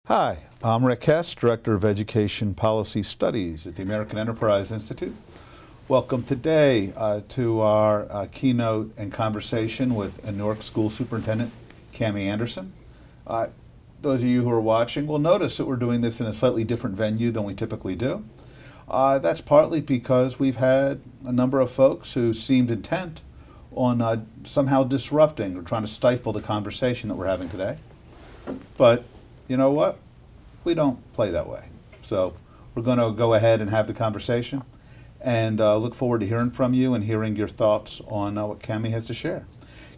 Hi, I'm Rick Hess, Director of Education Policy Studies at the American Enterprise Institute. Welcome today to our keynote and conversation with Newark School Superintendent Cami Anderson. Those of you who are watching will notice that we're doing this in a slightly different venue than we typically do. That's partly because we've had a number of folks who seemed intent on somehow disrupting or trying to stifle the conversation that we're having today. But you know what? We don't play that way. So we're going to go ahead and have the conversation and look forward to hearing from you and hearing your thoughts on what Cami has to share.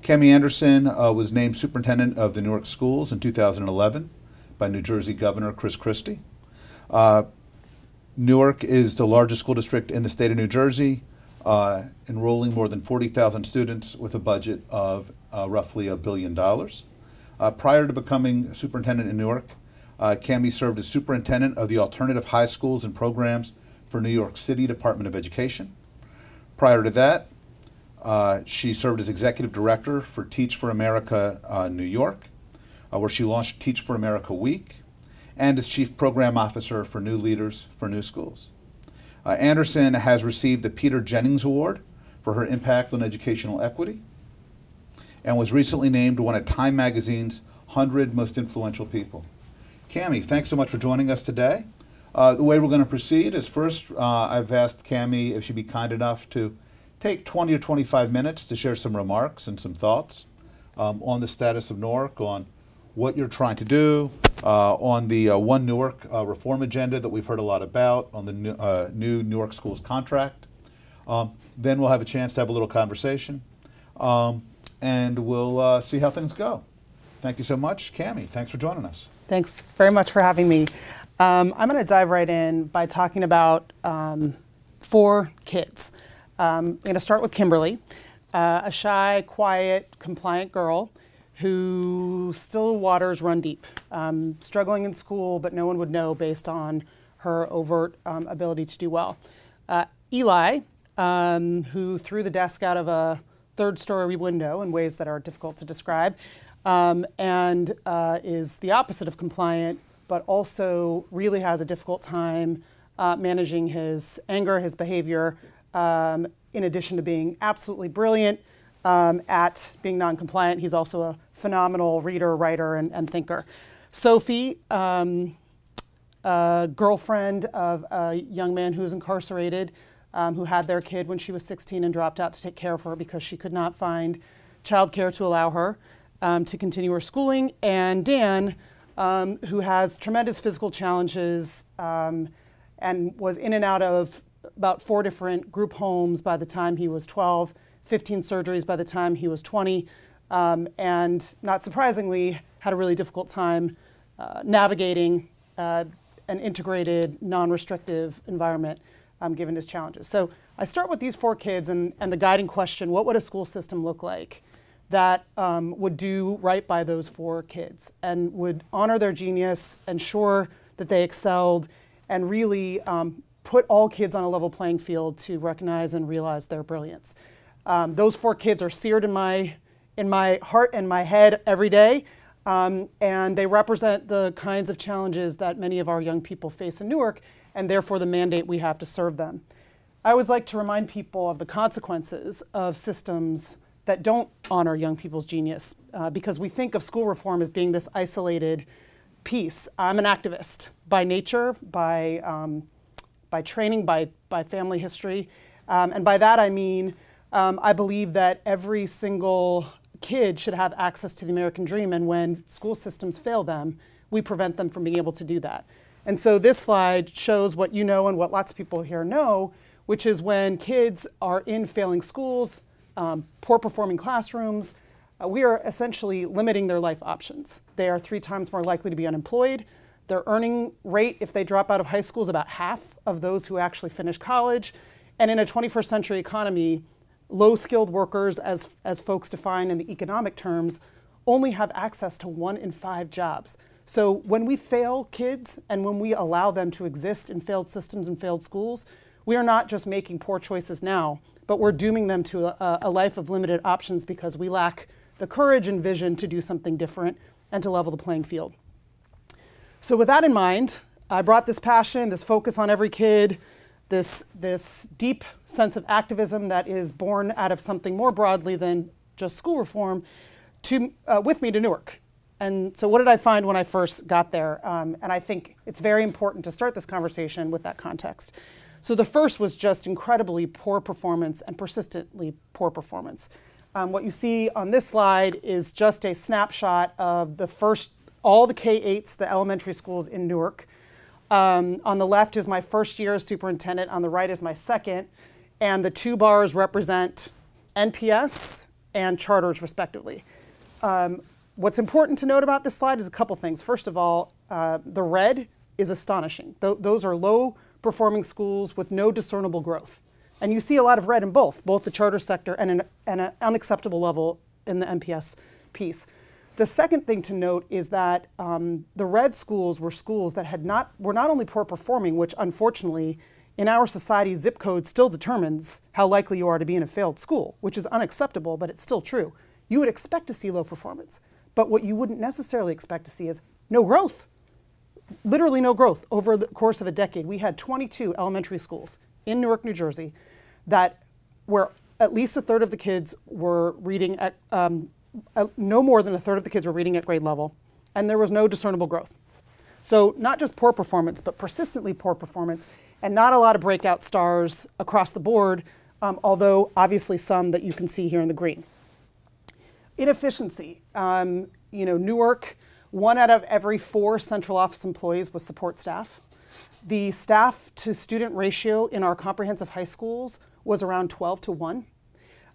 Cami Anderson was named superintendent of the Newark schools in 2011 by New Jersey Governor Chris Christie. Newark is the largest school district in the state of New Jersey, enrolling more than 40,000 students with a budget of roughly $1 billion. Prior to becoming superintendent in Newark, Cami served as superintendent of the alternative high schools and programs for New York City Department of Education. Prior to that, she served as executive director for Teach for America New York, where she launched Teach for America Week, and as chief program officer for New Leaders for New Schools. Anderson has received the Peter Jennings Award for her impact on educational equity, and was recently named one of Time Magazine's 100 Most Influential People. Cami, thanks so much for joining us today. The way we're going to proceed is first, I've asked Cami if she'd be kind enough to take 20 or 25 minutes to share some remarks and some thoughts on the status of Newark, on what you're trying to do, on the One Newark reform agenda that we've heard a lot about, on the new Newark Schools contract. Then we'll have a chance to have a little conversation. And we'll see how things go. Thank you so much. Cami, thanks for joining us. Thanks very much for having me. I'm going to dive right in by talking about 4 kids. I'm going to start with Kimberly, a shy, quiet, compliant girl who still waters run deep, struggling in school, but no one would know based on her overt ability to do well. Eli, who threw the desk out of a third-story window in ways that are difficult to describe, and is the opposite of compliant, but also really has a difficult time managing his anger, his behavior, in addition to being absolutely brilliant at being non-compliant. He's also a phenomenal reader, writer, and thinker. Sophie, a girlfriend of a young man who's incarcerated, who had their kid when she was 16 and dropped out to take care of her because she could not find childcare to allow her to continue her schooling. And Dan, who has tremendous physical challenges and was in and out of about 4 different group homes by the time he was 12, 15 surgeries by the time he was 20, and not surprisingly, had a really difficult time navigating an integrated, non-restrictive environment given his challenges. So I start with these 4 kids and the guiding question: what would a school system look like that would do right by those 4 kids and would honor their genius, ensure that they excelled, and really put all kids on a level playing field to recognize and realize their brilliance? Those 4 kids are seared in my heart and my head every day, and they represent the kinds of challenges that many of our young people face in Newark, and therefore the mandate we have to serve them. I always like to remind people of the consequences of systems that don't honor young people's genius, because we think of school reform as being this isolated piece. I'm an activist by nature, by training, by family history, and by that I mean I believe that every single kid should have access to the American dream, and when school systems fail them, we prevent them from being able to do that. And so this slide shows what you know and what lots of people here know, which is when kids are in failing schools, poor performing classrooms, we are essentially limiting their life options. They are 3 times more likely to be unemployed. Their earning rate, if they drop out of high school, is about half of those who actually finish college. And in a 21st century economy, low-skilled workers, as folks define in the economic terms, only have access to 1 in 5 jobs. So when we fail kids and when we allow them to exist in failed systems and failed schools, we are not just making poor choices now, but we're dooming them to a life of limited options because we lack the courage and vision to do something different and to level the playing field. So with that in mind, I brought this passion, this focus on every kid, this deep sense of activism that is born out of something more broadly than just school reform with me to Newark. And so what did I find when I first got there? And I think it's very important to start this conversation with that context. So the first was just incredibly poor performance and persistently poor performance. What you see on this slide is just a snapshot of all the K-8s, the elementary schools in Newark. On the left is my first year as superintendent, on the right is my second, and the two bars represent NPS and charters respectively. What's important to note about this slide is a couple things. First of all, the red is astonishing. Those are low performing schools with no discernible growth. And you see a lot of red in both the charter sector and an unacceptable level in the NPS piece. The second thing to note is that the red schools were schools that were not only poor performing, which unfortunately in our society zip code still determines how likely you are to be in a failed school, which is unacceptable, but it's still true. You would expect to see low performance, but what you wouldn't necessarily expect to see is no growth. Literally no growth. Over the course of a decade, we had 22 elementary schools in Newark, New Jersey, where at least a third of the kids were reading at no more than a third of the kids were reading at grade level, and there was no discernible growth. So not just poor performance, but persistently poor performance, and not a lot of breakout stars across the board, although obviously some that you can see here in the green. Inefficiency. Newark, 1 out of every 4 central office employees was support staff. The staff to student ratio in our comprehensive high schools was around 12 to 1.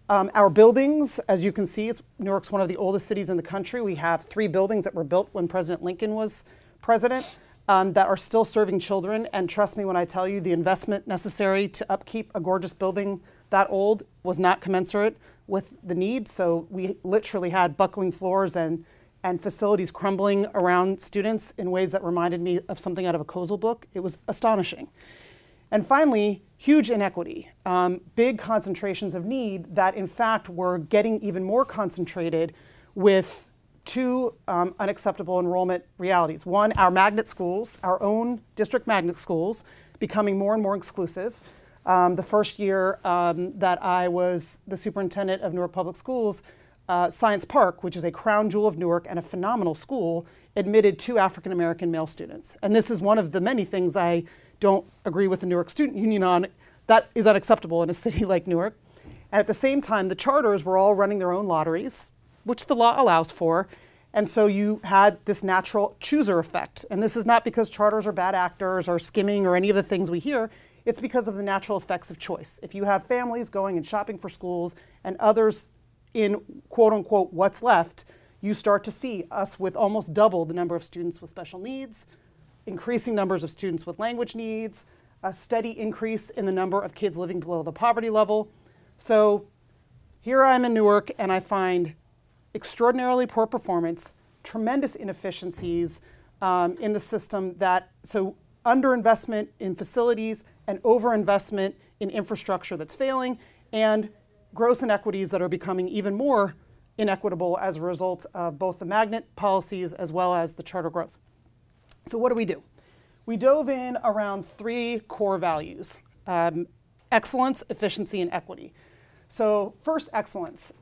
Our buildings, as you can see, Newark's one of the oldest cities in the country. We have 3 buildings that were built when President Lincoln was president that are still serving children. And trust me when I tell you, the investment necessary to upkeep a gorgeous building that old was not commensurate with the need. So we literally had buckling floors and facilities crumbling around students in ways that reminded me of something out of a Kozel book. It was astonishing. And finally, huge inequity, big concentrations of need that in fact were getting even more concentrated with 2 unacceptable enrollment realities. One, our magnet schools, our own district magnet schools, becoming more and more exclusive. The first year that I was the superintendent of Newark Public Schools, Science Park, which is a crown jewel of Newark and a phenomenal school, admitted 2 African-American male students. And this is one of the many things I don't agree with the Newark Student Union on. That is unacceptable in a city like Newark. And at the same time, the charters were all running their own lotteries, which the law allows for. And so you had this natural chooser effect. And this is not because charters are bad actors or skimming or any of the things we hear. It's because of the natural effects of choice. If you have families going and shopping for schools and others in quote unquote what's left, you start to see us with almost double the number of students with special needs, increasing numbers of students with language needs, a steady increase in the number of kids living below the poverty level. So here I am in Newark and I find extraordinarily poor performance, tremendous inefficiencies in the system so underinvestment in facilities and overinvestment in infrastructure that's failing, and gross inequities that are becoming even more inequitable as a result of both the magnet policies as well as the charter growth. So what do? We dove in around 3 core values: excellence, efficiency, and equity. So first, excellence.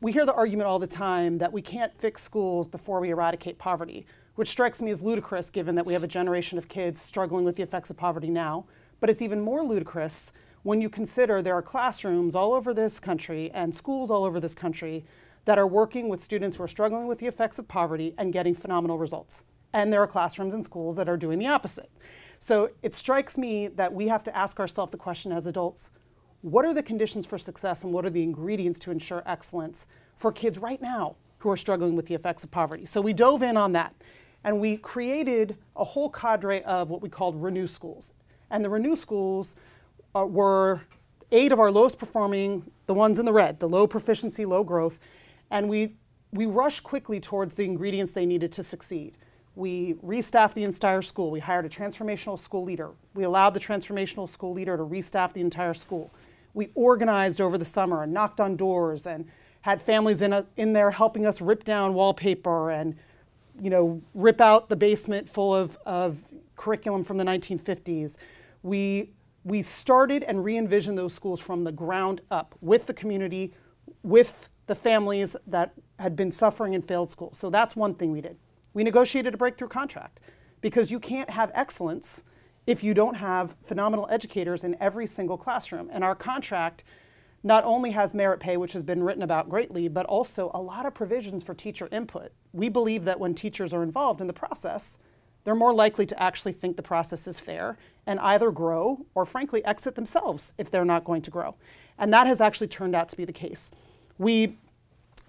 We hear the argument all the time that we can't fix schools before we eradicate poverty, which strikes me as ludicrous given that we have a generation of kids struggling with the effects of poverty now. But it's even more ludicrous when you consider there are classrooms all over this country and schools all over this country that are working with students who are struggling with the effects of poverty and getting phenomenal results. And there are classrooms and schools that are doing the opposite. So it strikes me that we have to ask ourselves the question as adults, what are the conditions for success and what are the ingredients to ensure excellence for kids right now who are struggling with the effects of poverty? So we dove in on that and we created a whole cadre of what we called Renew Schools. And the Renew Schools were 8 of our lowest performing, the ones in the red, the low proficiency, low growth, and we rushed quickly towards the ingredients they needed to succeed. We restaffed the entire school. We hired a transformational school leader. We allowed the transformational school leader to restaff the entire school. We organized over the summer and knocked on doors and had families in there helping us rip down wallpaper and rip out the basement full of curriculum from the 1950s. We started and re-envisioned those schools from the ground up with the community, with the families that had been suffering in failed schools. So that's one thing we did. We negotiated a breakthrough contract because you can't have excellence if you don't have phenomenal educators in every single classroom. And our contract not only has merit pay, which has been written about greatly, but also a lot of provisions for teacher input. We believe that when teachers are involved in the process, they're more likely to actually think the process is fair and either grow or frankly exit themselves if they're not going to grow. And that has actually turned out to be the case. We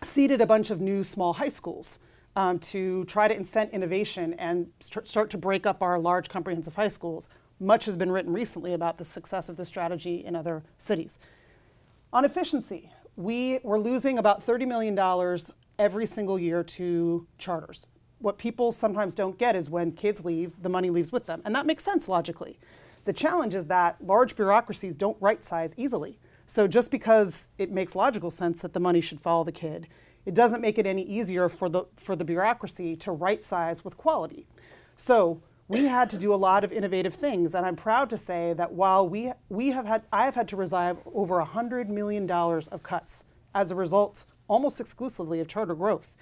seeded a bunch of new small high schools to try to incent innovation and start to break up our large comprehensive high schools. Much has been written recently about the success of this strategy in other cities. On efficiency, we were losing about $30 million every single year to charters. What people sometimes don't get is when kids leave, the money leaves with them. And that makes sense logically. The challenge is that large bureaucracies don't right size easily. So just because it makes logical sense that the money should follow the kid, it doesn't make it any easier for the bureaucracy to right size with quality. So we had to do a lot of innovative things, and I'm proud to say that while I have had to resolve over $100 million of cuts as a result almost exclusively of charter growth.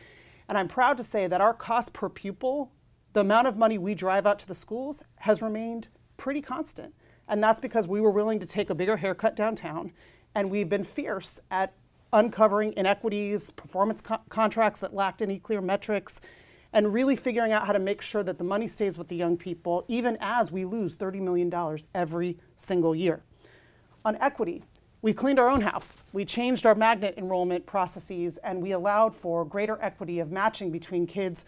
And I'm proud to say that our cost per pupil, the amount of money we drive out to the schools, has remained pretty constant. And that's because we were willing to take a bigger haircut downtown, and we've been fierce at uncovering inequities, performance contracts that lacked any clear metrics, and really figuring out how to make sure that the money stays with the young people, even as we lose $30 million every single year. On equity, we cleaned our own house. We changed our magnet enrollment processes, and we allowed for greater equity of matching between kids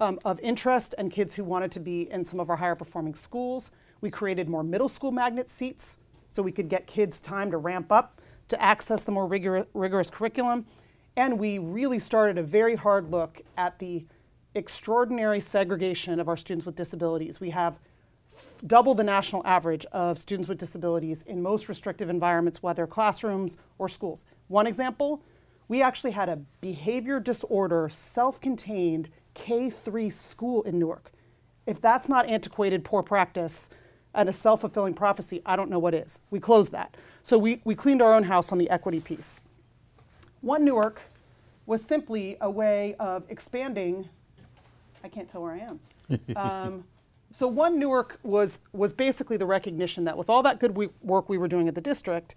of interest and kids who wanted to be in some of our higher performing schools. We created more middle school magnet seats so we could get kids time to ramp up to access the more rigorous curriculum. And we really started a very hard look at the extraordinary segregation of our students with disabilities. We have double the national average of students with disabilities in most restrictive environments, whether classrooms or schools. One example, we actually had a behavior disorder, self-contained K-3 school in Newark. If that's not antiquated poor practice and a self-fulfilling prophecy, I don't know what is. We closed that. So we cleaned our own house on the equity piece. One Newark was simply a way of expanding. I can't tell where I am. So One Newark was basically the recognition that with all that good work we were doing at the district,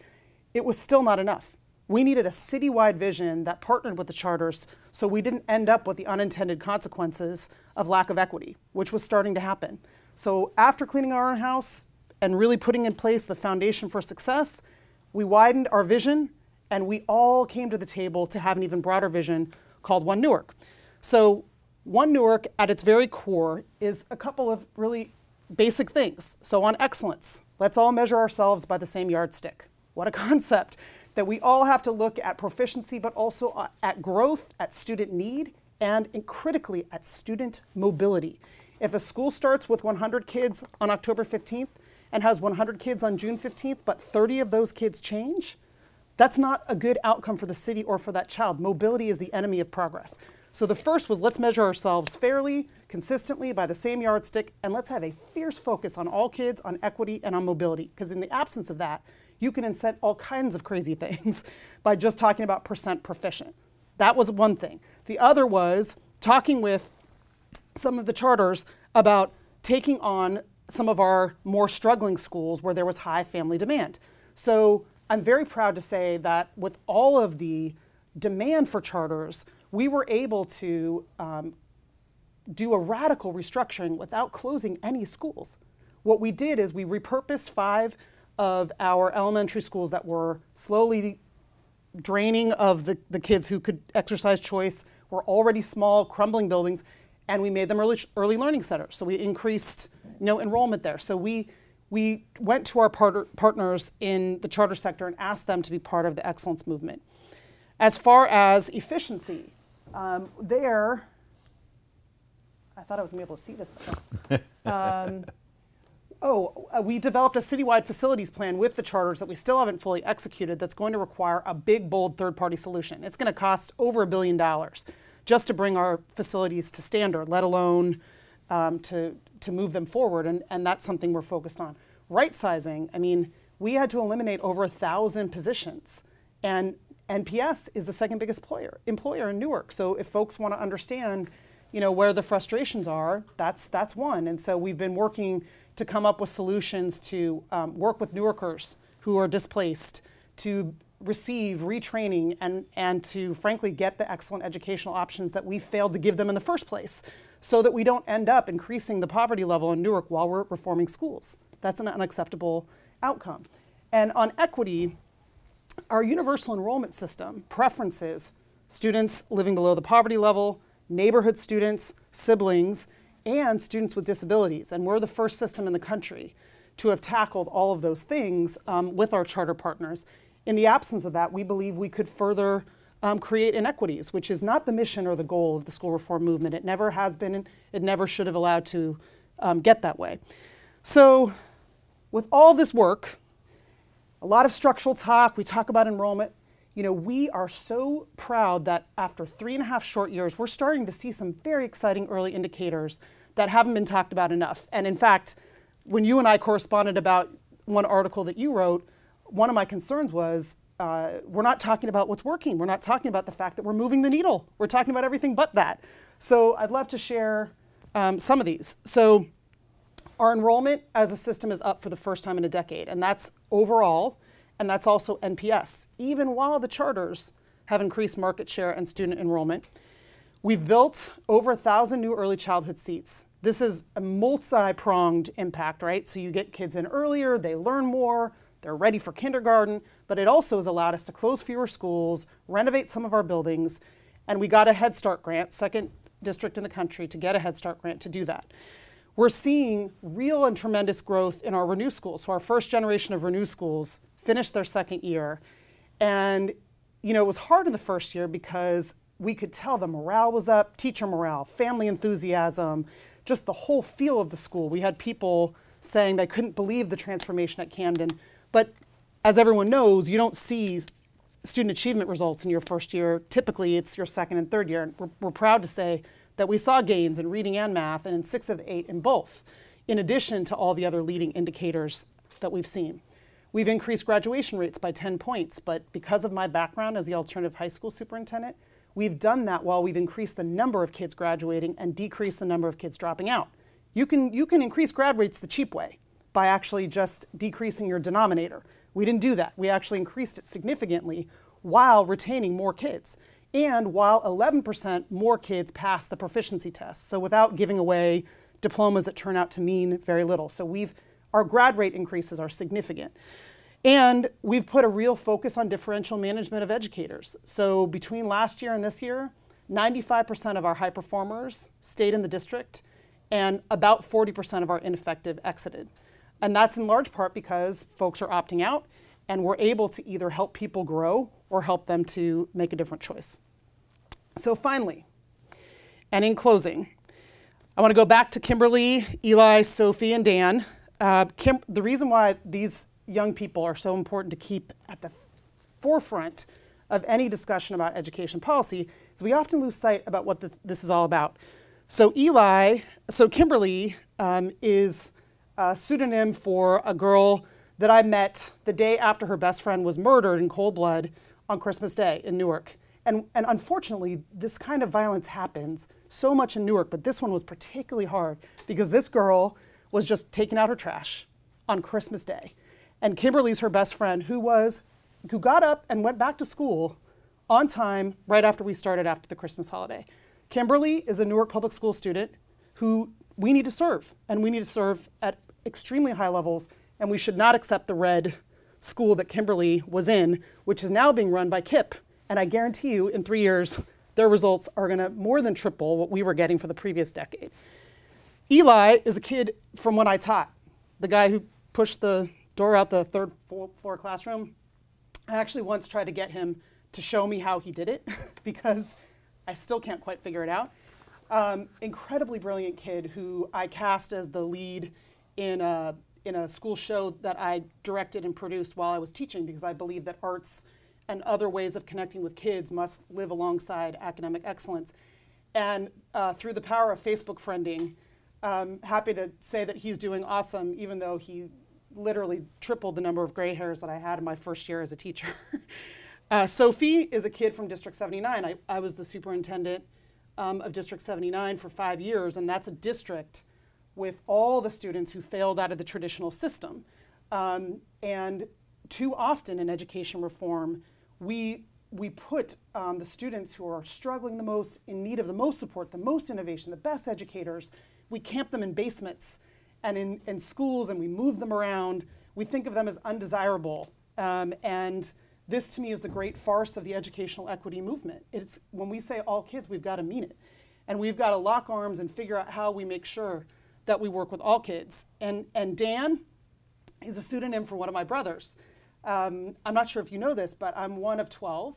it was still not enough. We needed a citywide vision that partnered with the charters so we didn't end up with the unintended consequences of lack of equity, which was starting to happen. So after cleaning our own house and really putting in place the foundation for success, we widened our vision, and we all came to the table to have an even broader vision called One Newark. So One Newark, at its very core, is a couple of really basic things. So on excellence, let's all measure ourselves by the same yardstick. What a concept, that we all have to look at proficiency, but also at growth, at student need, and critically at student mobility. If a school starts with 100 kids on October 15th and has 100 kids on June 15th, but 30 of those kids change, that's not a good outcome for the city or for that child. Mobility is the enemy of progress. So the first was, let's measure ourselves fairly, consistently, by the same yardstick, and let's have a fierce focus on all kids, on equity, and on mobility. Because in the absence of that, you can incent all kinds of crazy things by just talking about percent proficient. That was one thing. The other was talking with some of the charters about taking on some of our more struggling schools where there was high family demand. So I'm very proud to say that with all of the demand for charters, we were able to do a radical restructuring without closing any schools. What we did is we repurposed 5 of our elementary schools that were slowly draining of the kids who could exercise choice, were already small, crumbling buildings, and we made them early learning centers. So we increased enrollment there. So we went to our partners in the charter sector and asked them to be part of the excellence movement. As far as efficiency, I thought I was going to be able to see this. We developed a citywide facilities plan with the charters that we still haven't fully executed that's going to require a big, bold third-party solution. It's going to cost over $1 billion just to bring our facilities to standard, let alone to move them forward, and that's something we're focused on. Right sizing, I mean, we had to eliminate over 1,000 positions, and NPS is the second biggest employer in Newark. So if folks want to understand, where the frustrations are, that's one. And so we've been working to come up with solutions to work with Newarkers who are displaced, to receive retraining and to frankly get the excellent educational options that we failed to give them in the first place, so that we don't end up increasing the poverty level in Newark while we're reforming schools. That's an unacceptable outcome. And on equity, our universal enrollment system preferences students living below the poverty level, neighborhood students, siblings, and students with disabilities. And we're the first system in the country to have tackled all of those things with our charter partners. In the absence of that, we believe we could further create inequities, which is not the mission or the goal of the school reform movement. It never has been, and it never should have allowed to get that way. So with all this work, a lot of structural talk, we talk about enrollment. We are so proud that after 3.5 short years, we're starting to see some very exciting early indicators that haven't been talked about enough. And in fact, when you and I corresponded about one article that you wrote, one of my concerns was we're not talking about what's working. We're not talking about the fact that we're moving the needle. We're talking about everything but that. So I'd love to share some of these. So our enrollment as a system is up for the first time in a decade, and that's overall, and that's also NPS, even while the charters have increased market share and student enrollment. We've built over 1,000 new early childhood seats. This is a multi-pronged impact, right? So you get kids in earlier, they learn more, they're ready for kindergarten, but it also has allowed us to close fewer schools, renovate some of our buildings, and we got a Head Start grant, second district in the country to get a Head Start grant to do that. We're seeing real and tremendous growth in our Renew schools. So our first generation of Renew schools finished their second year. And it was hard in the first year because we could tell the morale was up, teacher morale, family enthusiasm, just the whole feel of the school. We had people saying they couldn't believe the transformation at Camden. But as everyone knows, you don't see student achievement results in your first year. Typically, it's your second and third year. And we're proud to say that we saw gains in reading and math, and in 6 of the 8 in both, in addition to all the other leading indicators that we've seen. We've increased graduation rates by 10 points, but because of my background as the alternative high school superintendent, we've done that while we've increased the number of kids graduating and decreased the number of kids dropping out. You can increase grad rates the cheap way by actually just decreasing your denominator. We didn't do that. We actually increased it significantly while retaining more kids, and while 11% more kids passed the proficiency test, so without giving away diplomas that turn out to mean very little. So our grad rate increases are significant. And we've put a real focus on differential management of educators. So between last year and this year, 95% of our high performers stayed in the district, and about 40% of our ineffective exited. And that's in large part because folks are opting out, and we're able to either help people grow or help them to make a different choice. So finally, and in closing, I want to go back to Kimberly, Eli, Sophie, and Dan. The reason why these young people are so important to keep at the forefront of any discussion about education policy is we often lose sight about what this is all about. So Kimberly is a pseudonym for a girl that I met the day after her best friend was murdered in cold blood on Christmas Day in Newark. And unfortunately, this kind of violence happens so much in Newark, but this one was particularly hard because this girl was just taking out her trash on Christmas Day. And Kimberly's her best friend who got up and went back to school on time right after we started after the Christmas holiday. Kimberly is a Newark Public School student who we need to serve, and we need to serve at extremely high levels, and we should not accept the red school that Kimberly was in, which is now being run by KIPP. And I guarantee you in 3 years, their results are gonna more than triple what we were getting for the previous decade. Eli is a kid from when I taught, the guy who pushed the door out the third floor classroom. I actually once tried to get him to show me how he did it because I still can't quite figure it out. Incredibly brilliant kid who I cast as the lead in a school show that I directed and produced while I was teaching because I believe that arts and other ways of connecting with kids must live alongside academic excellence. And through the power of Facebook friending, happy to say that he's doing awesome, even though he literally tripled the number of gray hairs that I had in my first year as a teacher. Sophie is a kid from District 79. I was the superintendent of District 79 for 5 years, and that's a district with all the students who failed out of the traditional system. And too often in education reform, we put the students who are struggling the most, in need of the most support, the most innovation, the best educators, we camp them in basements and in schools, and we move them around. We think of them as undesirable. And this, to me, is the great farce of the educational equity movement. It's when we say all kids, we've got to mean it. And we've got to lock arms and figure out how we make sure that we work with all kids. And Dan is a pseudonym for one of my brothers. I'm not sure if you know this, but I'm one of 12.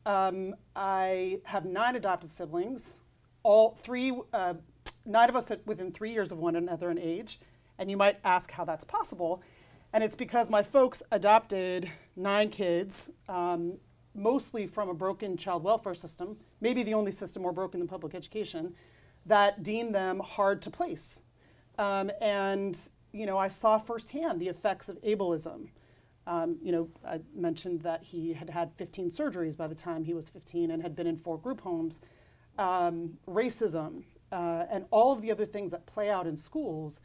I have 9 adopted siblings, 9 of us within 3 years of one another in age. And you might ask how that's possible. And it's because my folks adopted 9 kids, mostly from a broken child welfare system, maybe the only system more broken than public education, that deemed them hard to place. And I saw firsthand the effects of ableism. I mentioned that he had had 15 surgeries by the time he was 15 and had been in 4 group homes. Racism, and all of the other things that play out in schools.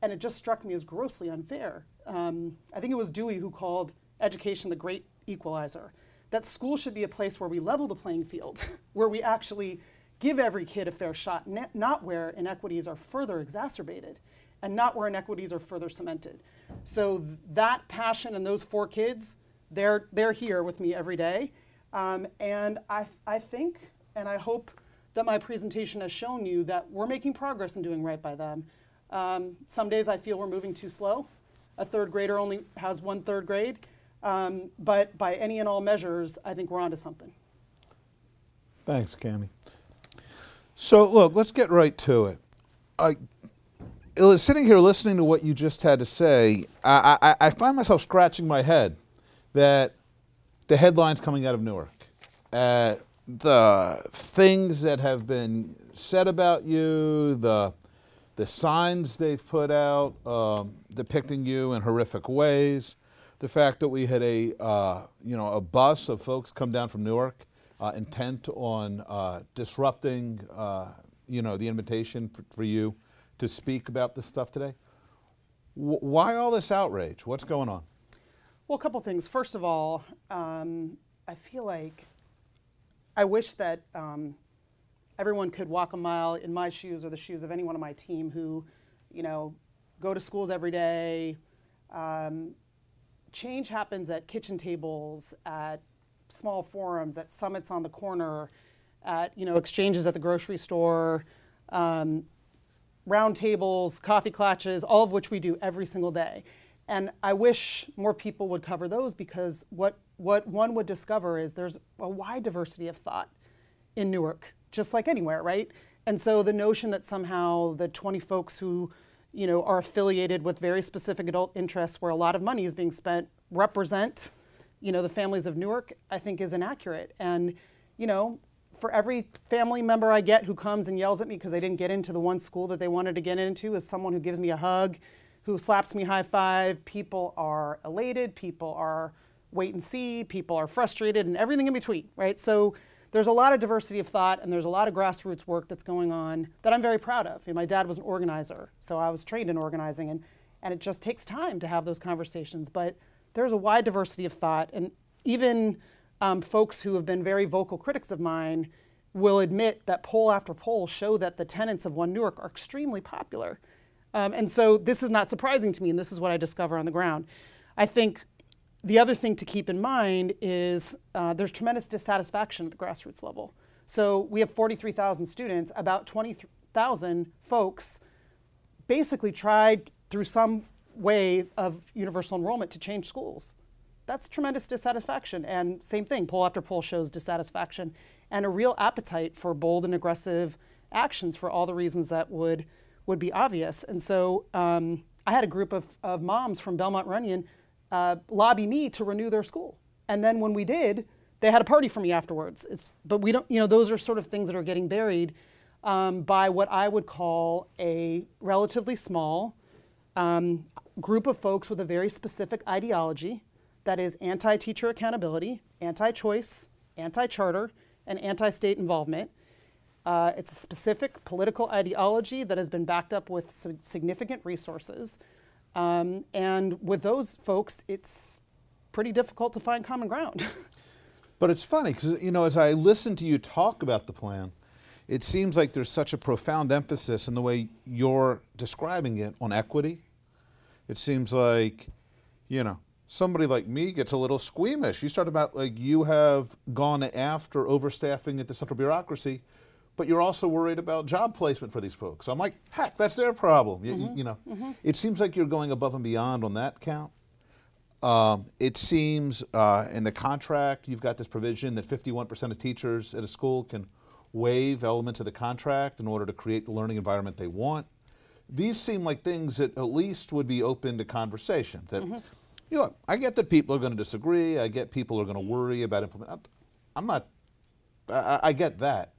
And it just struck me as grossly unfair. I think it was Dewey who called education the great equalizer. That school should be a place where we level the playing field, where we actually give every kid a fair shot, not where inequities are further exacerbated, and not where inequities are further cemented. So that passion and those 4 kids, they're here with me every day. And I think, and I hope that my presentation has shown you that we're making progress in doing right by them. Some days I feel we're moving too slow. A 3rd grader only has 1 3rd grade. But by any and all measures, I think we're onto something. Thanks, Cami. So look, let's get right to it. Sitting here listening to what you just had to say, I find myself scratching my head that the headlines coming out of Newark, the things that have been said about you, the signs they've put out depicting you in horrific ways, the fact that we had a bus of folks come down from Newark intent on disrupting the invitation for you to speak about this stuff today. Why all this outrage? What's going on? Well, a couple things. First of all, I feel like I wish that everyone could walk a mile in my shoes or the shoes of anyone on my team who, go to schools every day. Change happens at kitchen tables, at small forums, at summits on the corner, at exchanges at the grocery store, round tables, coffee clutches, all of which we do every single day. And I wish more people would cover those, because what one would discover is there's a wide diversity of thought in Newark, just like anywhere, right? And so the notion that somehow the 20 folks who are affiliated with very specific adult interests where a lot of money is being spent represent, the families of Newark, I think is inaccurate. And, for every family member I get who comes and yells at me because they didn't get into the one school that they wanted to get into, is someone who gives me a hug, who slaps me high five. People are elated, people are wait and see, people are frustrated, and everything in between, right? So there's a lot of diversity of thought, and there's a lot of grassroots work that's going on that I'm very proud of. My dad was an organizer, so I was trained in organizing, and it just takes time to have those conversations. But there's a wide diversity of thought, and even folks who have been very vocal critics of mine will admit that poll after poll show that the tenets of One Newark are extremely popular. And so this is not surprising to me, and this is what I discover on the ground. I think the other thing to keep in mind is there's tremendous dissatisfaction at the grassroots level. So we have 43,000 students, about 20,000 folks basically tried through some way of universal enrollment to change schools. That's tremendous dissatisfaction. And same thing, poll after poll shows dissatisfaction and a real appetite for bold and aggressive actions for all the reasons that would be obvious. And so I had a group of moms from Belmont Runyon lobby me to renew their school. And then when we did, they had a party for me afterwards. But we don't, those are sort of things that are getting buried by what I would call a relatively small group of folks with a very specific ideology that is anti-teacher accountability, anti-choice, anti-charter, and anti-state involvement. It's a specific political ideology that has been backed up with significant resources. And with those folks, it's pretty difficult to find common ground. But it's funny because, as I listen to you talk about the plan, it seems like there's such a profound emphasis in the way you're describing it on equity. It seems like, somebody like me gets a little squeamish. You start about like you have gone after overstaffing at the central bureaucracy, but you're also worried about job placement for these folks. So I'm like, heck, that's their problem. It seems like you're going above and beyond on that count. It seems in the contract, you've got this provision that 51% of teachers at a school can waive elements of the contract in order to create the learning environment they want. These seem like things that at least would be open to conversation. That, I get that people are going to disagree. I get people are going to worry about implementing. I get that.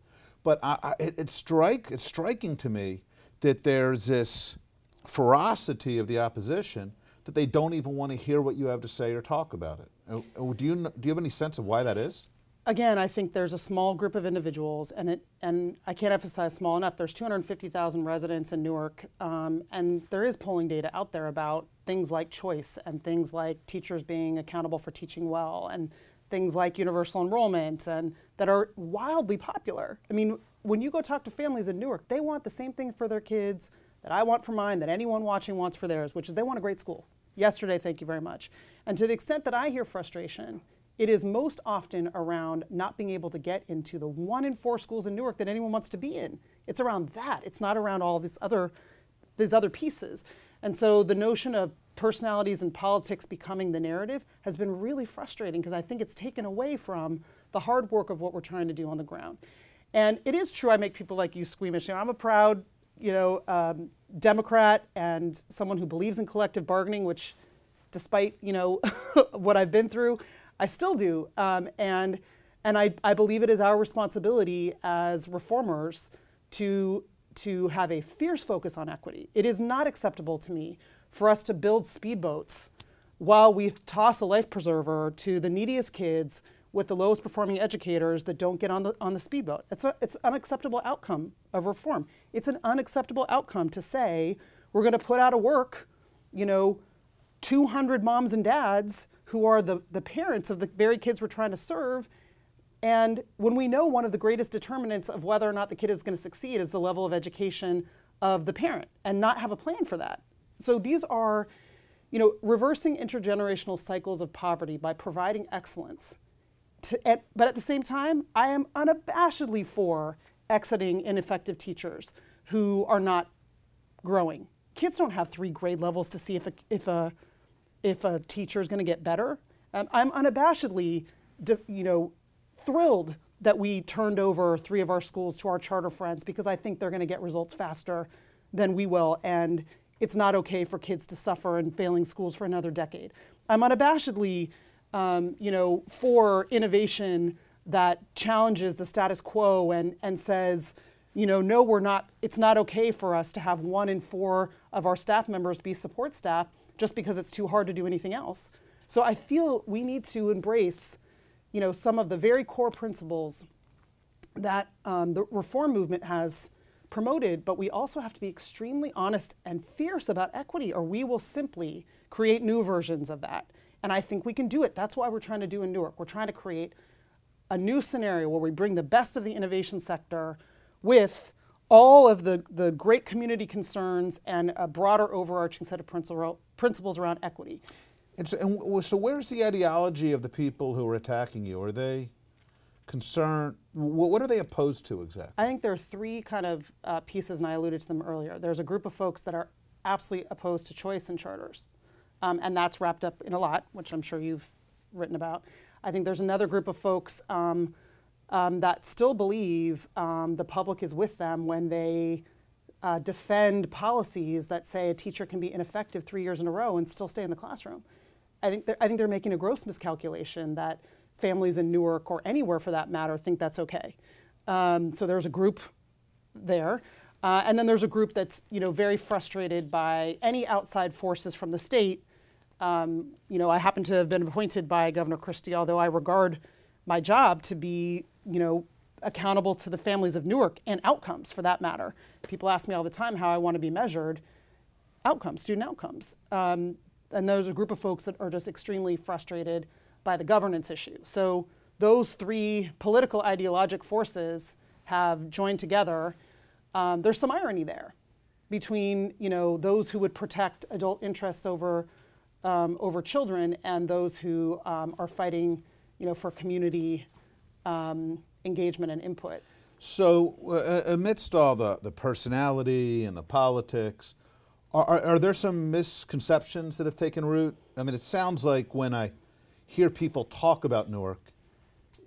But it's striking to me that there's this ferocity of the opposition that they don't even want to hear what you have to say or talk about it. Do you have any sense of why that is? Again, I think there's a small group of individuals, and I can't emphasize small enough. There's 250,000 residents in Newark, and there is polling data out there about things like choice and things like teachers being accountable for teaching well and things like universal enrollment, and that are wildly popular. I mean, when you go talk to families in Newark, they want the same thing for their kids that I want for mine, that anyone watching wants for theirs, which is they want a great school. Yesterday, thank you very much. And to the extent that I hear frustration, it is most often around not being able to get into the 1 in 4 schools in Newark that anyone wants to be in. It's around that. It's not around all these other pieces. And so the notion of personalities and politics becoming the narrative has been really frustrating because I think it's taken away from the hard work of what we're trying to do on the ground. And it is true I make people like you squeamish. I'm a proud Democrat and someone who believes in collective bargaining, which despite, what I've been through, I still do. And I believe it is our responsibility as reformers to have a fierce focus on equity. It is not acceptable to me for us to build speedboats while we toss a life preserver to the neediest kids with the lowest performing educators that don't get on the speedboat. It's an unacceptable outcome of reform. It's an unacceptable outcome to say we're going to put out of work, 200 moms and dads who are the parents of the very kids we're trying to serve. And when we know one of the greatest determinants of whether or not the kid is going to succeed is the level of education of the parent, and not have a plan for that. So these are, reversing intergenerational cycles of poverty by providing excellence. But at the same time, I am unabashedly for exiting ineffective teachers who are not growing. Kids don't have 3 grade levels to see if a teacher is going to get better. I'm unabashedly, thrilled that we turned over 3 of our schools to our charter friends because I think they're going to get results faster than we will, and it's not okay for kids to suffer in failing schools for another decade. I'm unabashedly for innovation that challenges the status quo and says, no, we're not, it's not okay for us to have 1 in 4 of our staff members be support staff just because it's too hard to do anything else. So I feel we need to embrace, some of the very core principles that the reform movement has promoted, but we also have to be extremely honest and fierce about equity, or we will simply create new versions of that. And I think we can do it. That's why we're trying to do in Newark. We're trying to create a new scenario where we bring the best of the innovation sector with all of the great community concerns and a broader overarching set of principles around equity. And so where's the ideology of the people who are attacking you? Are they concerned? What are they opposed to exactly? I think there are 3 kind of pieces, and I alluded to them earlier. There's a group of folks that are absolutely opposed to choice and charters. And that's wrapped up in a lot, which I'm sure you've written about. I think there's another group of folks that still believe the public is with them when they defend policies that say a teacher can be ineffective 3 years in a row and still stay in the classroom. I think they're making a gross miscalculation that families in Newark or anywhere for that matter think that's okay. So there's a group there. And then there's a group that's, very frustrated by any outside forces from the state. I happen to have been appointed by Governor Christie, although I regard my job to be, accountable to the families of Newark and outcomes for that matter. People ask me all the time how I want to be measured. Outcomes, student outcomes. And there's a group of folks that are just extremely frustrated by the governance issue. So those three political ideologic forces have joined together. There's some irony there between, those who would protect adult interests over children and those who are fighting, for community engagement and input. So amidst all the personality and the politics, are there some misconceptions that have taken root? I mean, it sounds like when I hear people talk about Newark,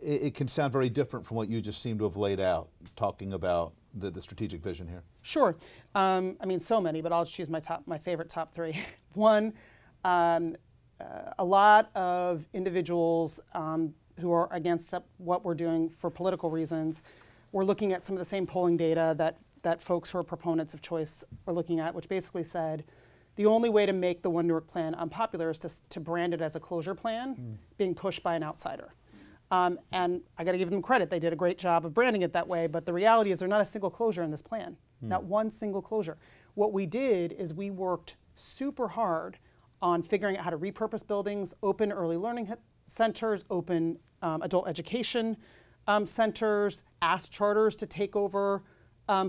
it can sound very different from what you just seem to have laid out, talking about the strategic vision here. Sure. So many, but I'll choose my favorite top three. One, a lot of individuals who are against what we're doing for political reasons. We're looking at some of the same polling data that folks who are proponents of choice are looking at, which basically said the only way to make the One Newark plan unpopular is to brand it as a closure plan being pushed by an outsider. And I got to give them credit. They did a great job of branding it that way, but the reality is there's not a single closure in this plan, not one single closure. What we did is we worked super hard on figuring out how to repurpose buildings, open early learning centers, open adult education centers, ask charters to take over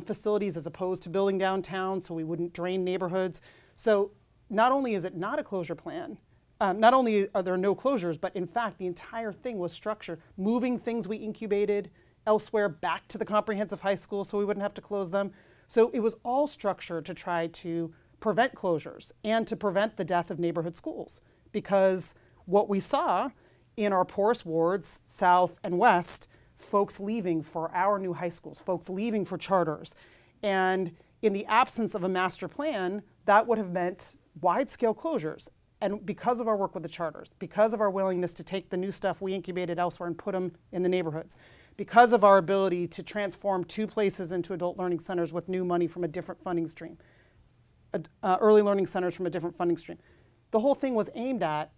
facilities as opposed to building downtown so we wouldn't drain neighborhoods. So not only is it not a closure plan, not only are there no closures, but in fact the entire thing was structured, moving things we incubated elsewhere back to the comprehensive high school so we wouldn't have to close them. So it was all structured to try to prevent closures and to prevent the death of neighborhood schools. Because what we saw in our poorest wards, south and west, folks leaving for our new high schools, folks leaving for charters. And in the absence of a master plan, that would have meant wide-scale closures. And because of our work with the charters, because of our willingness to take the new stuff we incubated elsewhere and put them in the neighborhoods, because of our ability to transform 2 places into adult learning centers with new money from a different funding stream, early learning centers from a different funding stream, the whole thing was aimed at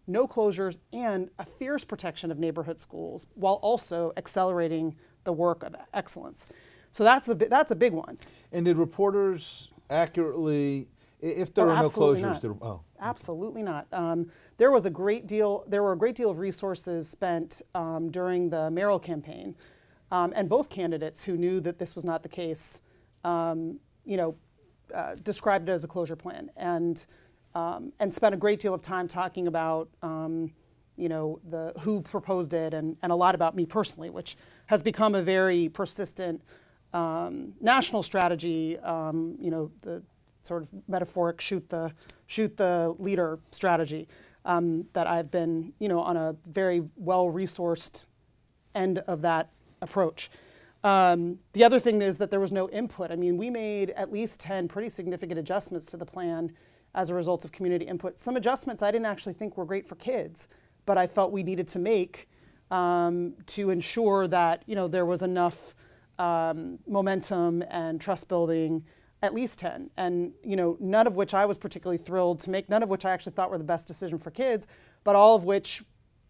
no closures and a fierce protection of neighborhood schools while also accelerating the work of excellence. So that's a big one. And did reporters accurately, if there were no closures, absolutely not. There were a great deal of resources spent during the mayoral campaign, and both candidates who knew that this was not the case, described it as a closure plan and spent a great deal of time talking about who proposed it and a lot about me personally, which has become a very persistent national strategy. The sort of metaphoric shoot the leader strategy that I've been on a very well-resourced end of that approach. The other thing is that there was no input. I mean, we made at least 10 pretty significant adjustments to the plan as a result of community input. Some adjustments I didn't actually think were great for kids, but I felt we needed to make to ensure that there was enough momentum and trust building. At least 10, and none of which I was particularly thrilled to make, none of which I actually thought were the best decision for kids, but all of which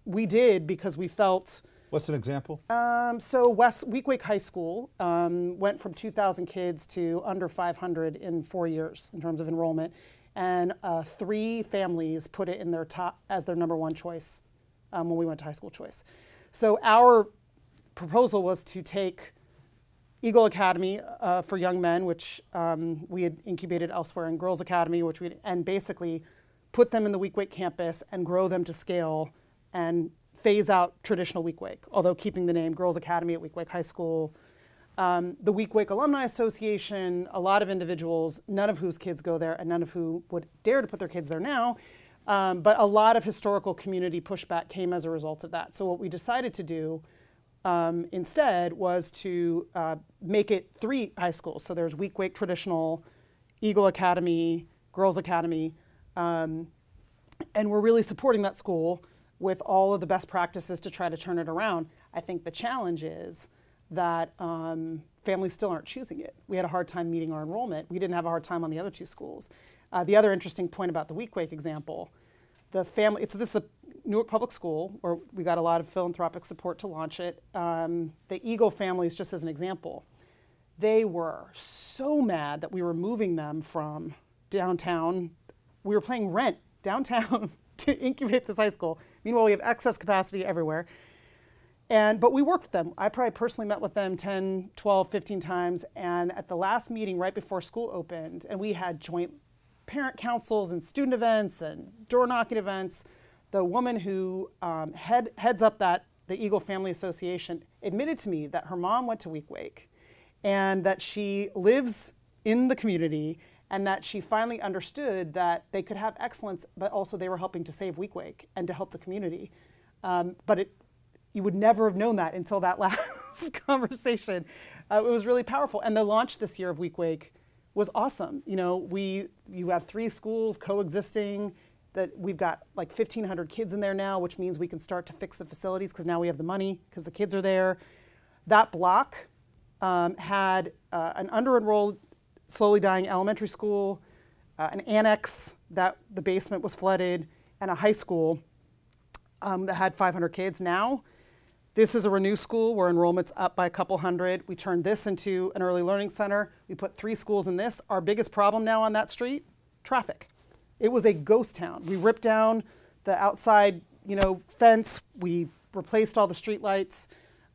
we did because we felt. What's an example? So Weequahic High School went from 2,000 kids to under 500 in 4 years in terms of enrollment, and 3 families put it in their top as their #1 choice when we went to high school choice. So our proposal was to take Eagle Academy for young men, which we had incubated elsewhere, and Girls Academy, and basically put them in the Weequahic campus and grow them to scale and phase out traditional Weequahic, although keeping the name Girls Academy at Weequahic High School. The Weequahic Alumni Association, a lot of individuals, none of whose kids go there and none of who would dare to put their kids there now, but a lot of historical community pushback came as a result of that. So what we decided to do instead was to make it 3 high schools. So there's Weequahic Traditional, Eagle Academy, Girls Academy, and we're really supporting that school with all of the best practices to try to turn it around. I think the challenge is that families still aren't choosing it. We had a hard time meeting our enrollment. We didn't have a hard time on the other two schools. The other interesting point about the Weequake example, the family, this is a Newark Public School where we got a lot of philanthropic support to launch it. The Eagle families, just as an example, they were so mad that we were moving them from downtown. We were paying rent downtown to incubate this high school. Meanwhile, we have excess capacity everywhere. But we worked with them. I probably personally met with them 10, 12, 15 times. And at the last meeting right before school opened, and we had joint parent councils and student events and door knocking events, the woman who heads up the Eagle Family Association admitted to me that her mom went to Weequake and that she lives in the community and that she finally understood that they could have excellence, but also they were helping to save Weequake and to help the community. You would never have known that until that last conversation. It was really powerful. And the launch this year of Weequake was awesome. You have 3 schools coexisting, that we've got like 1,500 kids in there now, which means we can start to fix the facilities because now we have the money because the kids are there. That block had an under-enrolled, slowly dying elementary school, an annex that the basement was flooded, and a high school that had 500 kids. Now, this is a Renew school where enrollment's up by a couple hundred. We turned this into an early learning center. We put 3 schools in this. Our biggest problem now on that street, traffic. It was a ghost town. We ripped down the outside, fence. We replaced all the street lights.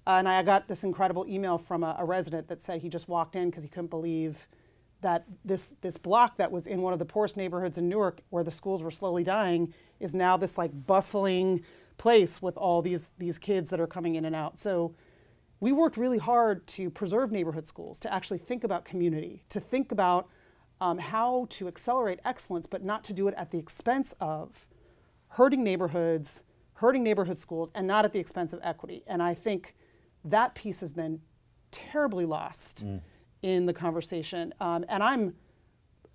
And I got this incredible email from a resident that said he just walked in because he couldn't believe that this block that was in one of the poorest neighborhoods in Newark, where the schools were slowly dying, is now this like bustling place with all these kids that are coming in and out. So we worked really hard to preserve neighborhood schools, to actually think about community, to think about how to accelerate excellence, but not to do it at the expense of hurting neighborhood schools, and not at the expense of equity. And I think that piece has been terribly lost in the conversation. And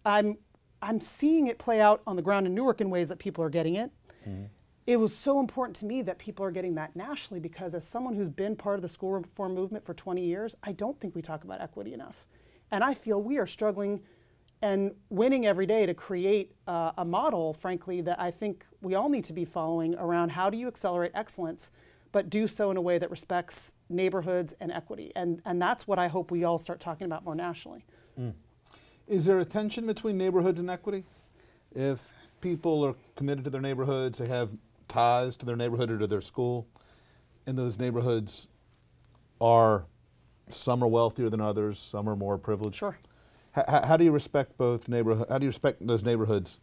I'm seeing it play out on the ground in Newark in ways that people are getting it. It was so important to me that people are getting that nationally, because as someone who's been part of the school reform movement for 20 years, I don't think we talk about equity enough. And I feel we are struggling and winning every day to create a model, frankly, that I think we all need to be following around how do you accelerate excellence, but do so in a way that respects neighborhoods and equity. And that's what I hope we all start talking about more nationally. Is there a tension between neighborhoods and equity? If people are committed to their neighborhoods, they have ties to their neighborhood or to their school, and those neighborhoods some are wealthier than others, some are more privileged. Sure. How do you respect both neighborhoods? How do you respect those neighborhoods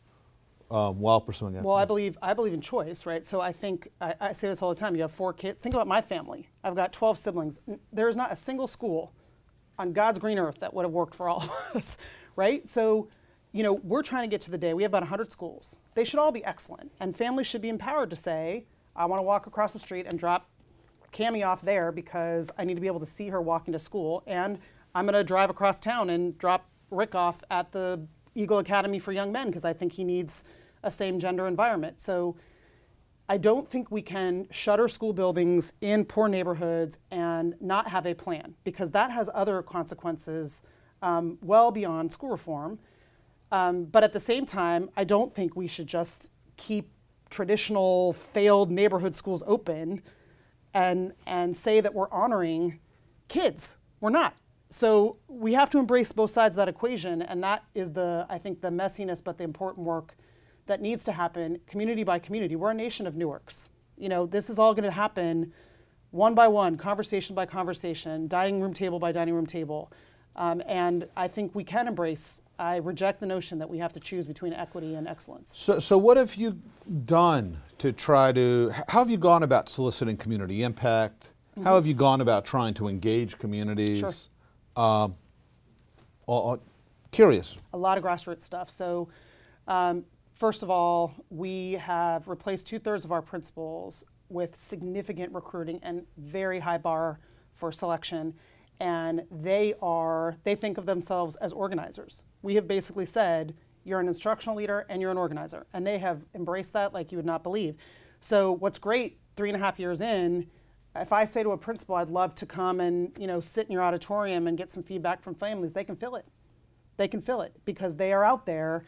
while pursuing equity? Well, I believe in choice, right? So I think, I say this all the time, you have 4 kids. Think about my family. I've got 12 siblings. There is not a single school on God's green earth that would have worked for all of us, right? So, we're trying to get to the day, we have about 100 schools. They should all be excellent. And families should be empowered to say, I want to walk across the street and drop Cami off there because I need to be able to see her walking to school. And I'm going to drive across town and drop Rick off at the Eagle Academy for Young Men because I think he needs a same gender environment. So I don't think we can shutter school buildings in poor neighborhoods and not have a plan, because that has other consequences well beyond school reform. But at the same time, I don't think we should just keep traditional failed neighborhood schools open and say that we're honoring kids. We're not. So we have to embrace both sides of that equation, and that is I think the messiness but the important work that needs to happen community by community. We're a nation of Newarks. This is all going to happen one by one, conversation by conversation, dining room table by dining room table. And I think we can I reject the notion that we have to choose between equity and excellence. So what have you done to how have you gone about soliciting community impact? How have you gone about trying to engage communities? Sure. Curious. A lot of grassroots stuff. So first of all, we have replaced 2/3 of our principals with significant recruiting and very high bar for selection. And they think of themselves as organizers. We have basically said, you're an instructional leader and you're an organizer. And they have embraced that like you would not believe. So what's great 3.5 years in, if I say to a principal, I'd love to come and sit in your auditorium and get some feedback from families, they can feel it. They can feel it because they are out there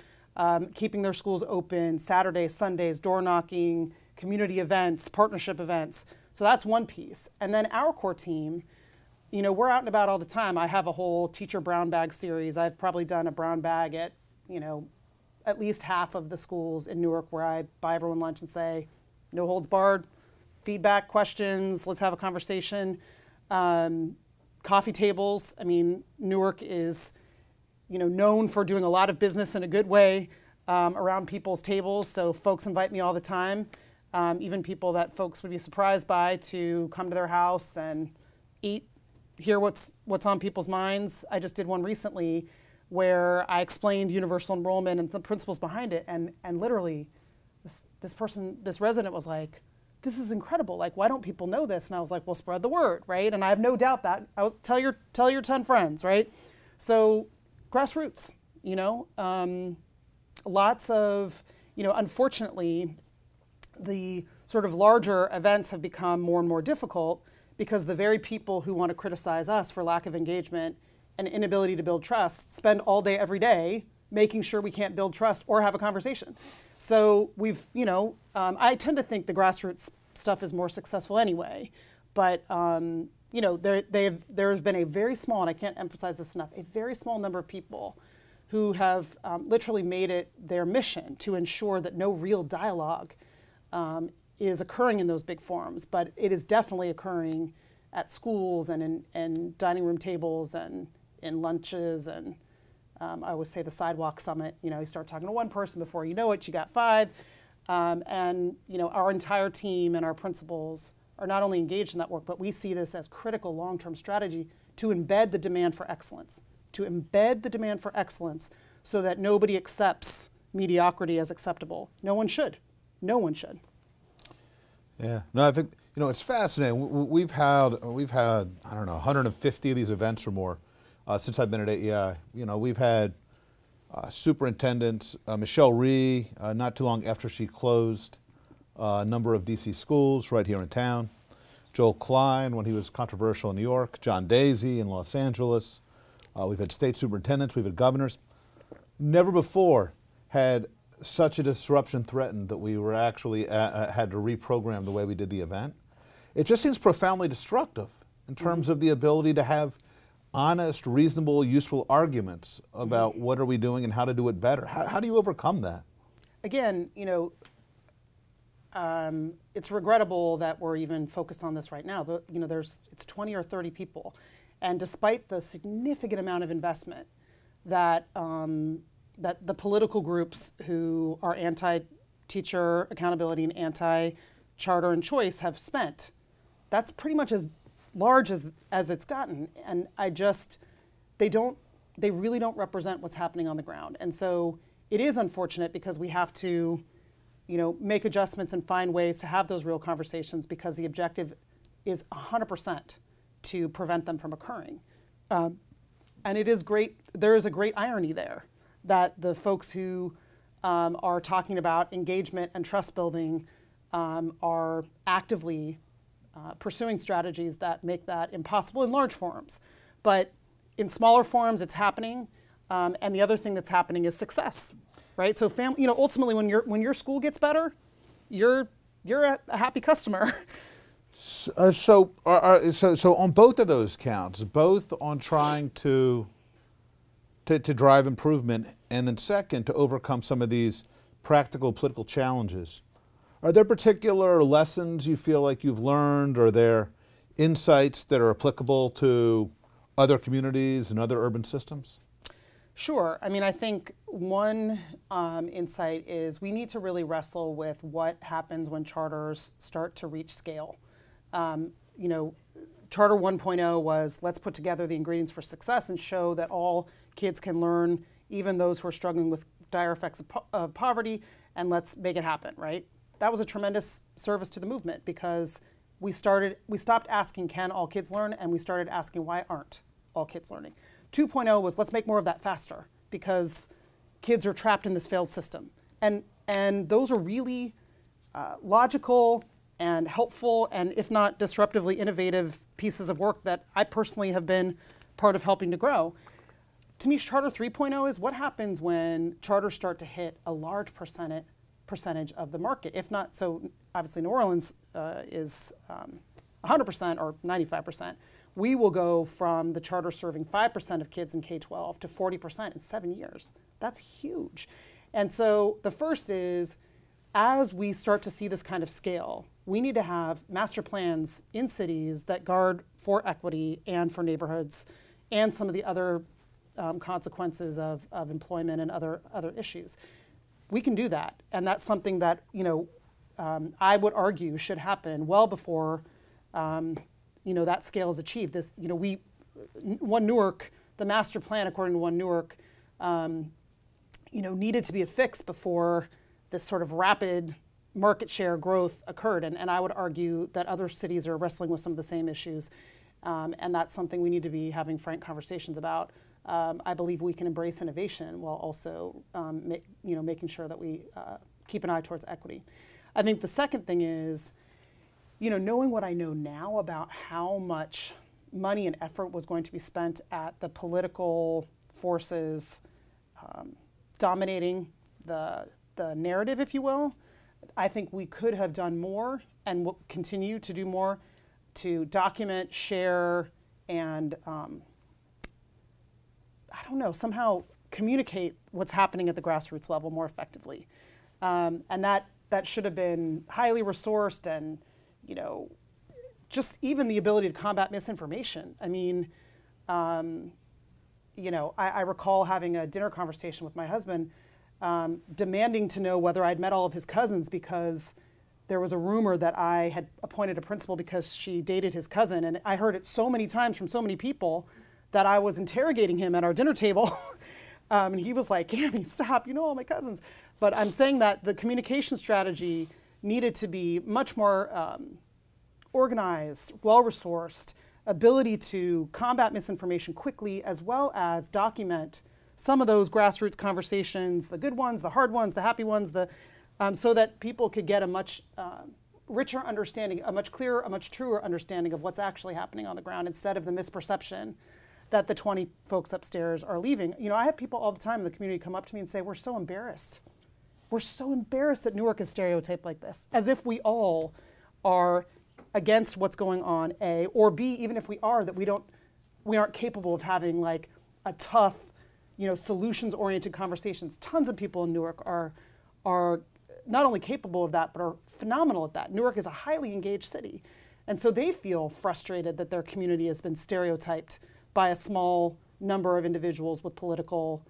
keeping their schools open Saturdays, Sundays, door knocking, community events, partnership events. So that's one piece. And then our core team, we're out and about all the time. I have a whole teacher brown bag series. I've probably done a brown bag at, at least half of the schools in Newark where I buy everyone lunch and say, no holds barred, feedback, questions, let's have a conversation. Coffee tables. I mean, Newark is, known for doing a lot of business in a good way around people's tables. So folks invite me all the time, even people that folks would be surprised by, to come to their house and eat, hear what's on people's minds. I just did one recently where I explained universal enrollment and the principles behind it, and literally this resident was like, this is incredible. Like, why don't people know this? And I was like, well, spread the word, right? And I have no doubt that tell your 10 friends, right? So grassroots, lots of, unfortunately, the sort of larger events have become more and more difficult because the very people who want to criticize us for lack of engagement and inability to build trust spend all day, every day, making sure we can't build trust or have a conversation. So we've, I tend to think the grassroots stuff is more successful anyway, but there has been a very small, and I can't emphasize this enough, a very small number of people who have literally made it their mission to ensure that no real dialogue is occurring in those big forums, but it is definitely occurring at schools and in dining room tables and in lunches and I always say the sidewalk summit. You start talking to one person, before you know it, you got 5. And our entire team and our principals are not only engaged in that work, but we see this as critical long-term strategy to embed the demand for excellence, so that nobody accepts mediocrity as acceptable. No one should. No one should. Yeah. No, I think, it's fascinating. We've had, I don't know, 150 of these events or more since I've been at AEI. We've had Superintendent Michelle Rhee, not too long after she closed a number of DC schools right here in town. Joel Klein, when he was controversial in New York. John Daisy in Los Angeles. We've had state superintendents, we've had governors. Never before had such a disruption threatened that we were actually had to reprogram the way we did the event. It just seems profoundly destructive in terms of the ability to have honest, reasonable, useful arguments about what are we doing and how to do it better. How do you overcome that? Again, it's regrettable that we're even focused on this right now. It's 20 or 30 people, and despite the significant amount of investment that that the political groups who are anti-teacher accountability and anti-charter and choice have spent, that's pretty much as large as it's gotten, and they really don't represent what's happening on the ground. And so it is unfortunate because we have to, make adjustments and find ways to have those real conversations, because the objective is 100% to prevent them from occurring. And it is great, there is a great irony there that the folks who are talking about engagement and trust building are actively pursuing strategies that make that impossible in large forums. But in smaller forums, it's happening. And the other thing that's happening is success, right? So ultimately when your school gets better, you're a happy customer. So on both of those counts, both on trying to drive improvement, and then second, to overcome some of these practical political challenges, are there particular lessons you feel like you've learned? Or are there insights that are applicable to other communities and other urban systems? Sure. I mean, I think one insight is we need to really wrestle with what happens when charters start to reach scale. Charter 1.0 was, let's put together the ingredients for success and show that all kids can learn, even those who are struggling with dire effects of poverty, and let's make it happen, right? That was a tremendous service to the movement, because we stopped asking, can all kids learn? And we started asking, why aren't all kids learning? 2.0 was, let's make more of that faster, because kids are trapped in this failed system. And those are really logical and helpful, and if not disruptively innovative pieces of work that I personally have been part of helping to grow. To me, Charter 3.0 is what happens when charters start to hit a large percentage of the market. If not, so obviously New Orleans is 100% or 95%. We will go from the charter serving 5% of kids in K-12 to 40% in 7 years. That's huge. And so the first is, as we start to see this kind of scale, we need to have master plans in cities that guard for equity and for neighborhoods and some of the other consequences of employment and other issues. We can do that, and that's something that I would argue should happen well before that scale is achieved. This, One Newark, the master plan according to One Newark, needed to be affixed before this sort of rapid market share growth occurred. And I would argue that other cities are wrestling with some of the same issues. And that's something we need to be having frank conversations about. I believe we can embrace innovation while also making sure that we keep an eye towards equity. I think the second thing is, knowing what I know now about how much money and effort was going to be spent at the political forces dominating the narrative, if you will, I think we could have done more and will continue to do more to document, share, and somehow communicate what's happening at the grassroots level more effectively. And that should have been highly resourced and, just even the ability to combat misinformation. I mean, I recall having a dinner conversation with my husband, demanding to know whether I'd met all of his cousins because there was a rumor that I had appointed a principal because she dated his cousin. And I heard it so many times from so many people that I was interrogating him at our dinner table. And he was like, Cami, stop, you know all my cousins. But I'm saying that the communication strategy needed to be much more organized, well-resourced, ability to combat misinformation quickly, as well as document some of those grassroots conversations, the good ones, the hard ones, the happy ones, so that people could get a much richer understanding, a much clearer, a much truer understanding of what's actually happening on the ground instead of the misperception that the 20 folks upstairs are leaving. I have people all the time in the community come up to me and say, we're so embarrassed. We're so embarrassed that Newark is stereotyped like this, as if we all are against what's going on, A, or B, even if we are, that we aren't capable of having like a tough, solutions-oriented conversations. Tons of people in Newark are not only capable of that, but are phenomenal at that. Newark is a highly engaged city. And so they feel frustrated that their community has been stereotyped by a small number of individuals with political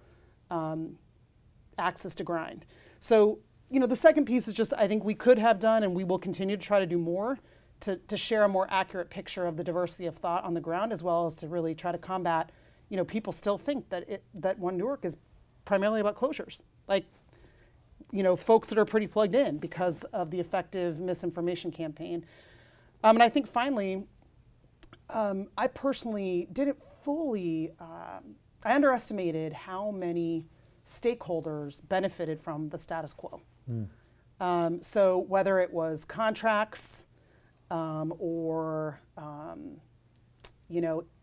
access to grind. So, the second piece is just, I think we could have done, and we will continue to try to do more to share a more accurate picture of the diversity of thought on the ground, as well as to really try to combat, people still think that One Newark is primarily about closures. Like, folks that are pretty plugged in because of the effective misinformation campaign. And I think finally, I personally didn't fully, I underestimated how many stakeholders benefited from the status quo. So whether it was contracts or,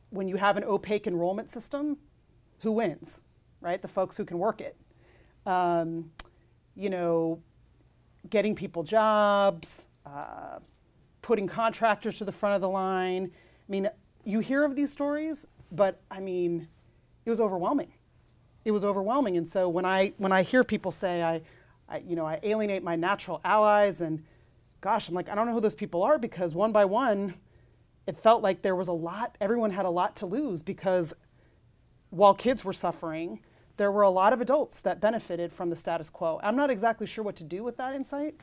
when you have an opaque enrollment system, who wins, right? The folks who can work it. Getting people jobs, putting contractors to the front of the line. I mean, you hear of these stories, but I mean, it was overwhelming. It was overwhelming. And so when I hear people say, I alienate my natural allies, and gosh, I'm like, I don't know who those people are, because one by one, it felt like there was everyone had a lot to lose, because while kids were suffering, there were a lot of adults that benefited from the status quo. I'm not exactly sure what to do with that insight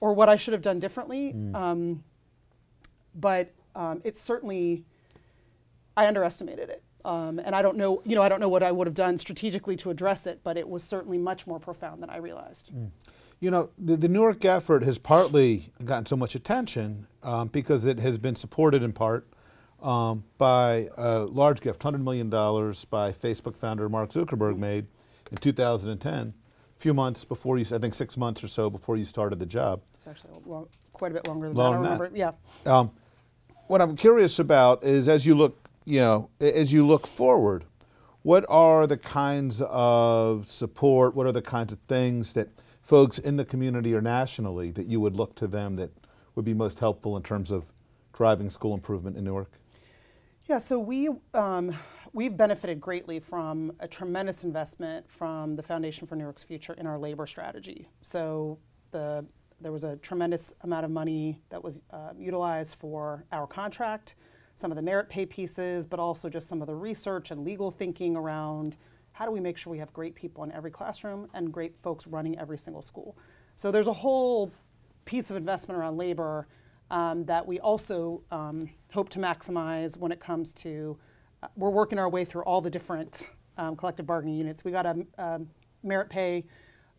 or what I should have done differently. But it's certainly, I underestimated it. And I don't know what I would have done strategically to address it, but it was certainly much more profound than I realized. The Newark effort has partly gotten so much attention because it has been supported in part by a large gift, $100 million by Facebook founder Mark Zuckerberg made in 2010. few months before you, I think 6 months or so before you started the job. It's actually quite a bit longer than Longer that. I than remember. that. Yeah. What I'm curious about is, as you look, as you look forward, what are the kinds of support, what are the kinds of things that folks in the community or nationally that you would look to them that would be most helpful in terms of driving school improvement in Newark? Yeah, so we've benefited greatly from a tremendous investment from the Foundation for Newark's Future in our labor strategy. So there was a tremendous amount of money that was utilized for our contract, some of the merit pay pieces, but also just some of the research and legal thinking around how do we make sure we have great people in every classroom and great folks running every single school. So there's a whole piece of investment around labor that we also hope to maximize when it comes to, we're working our way through all the different collective bargaining units. We got a merit pay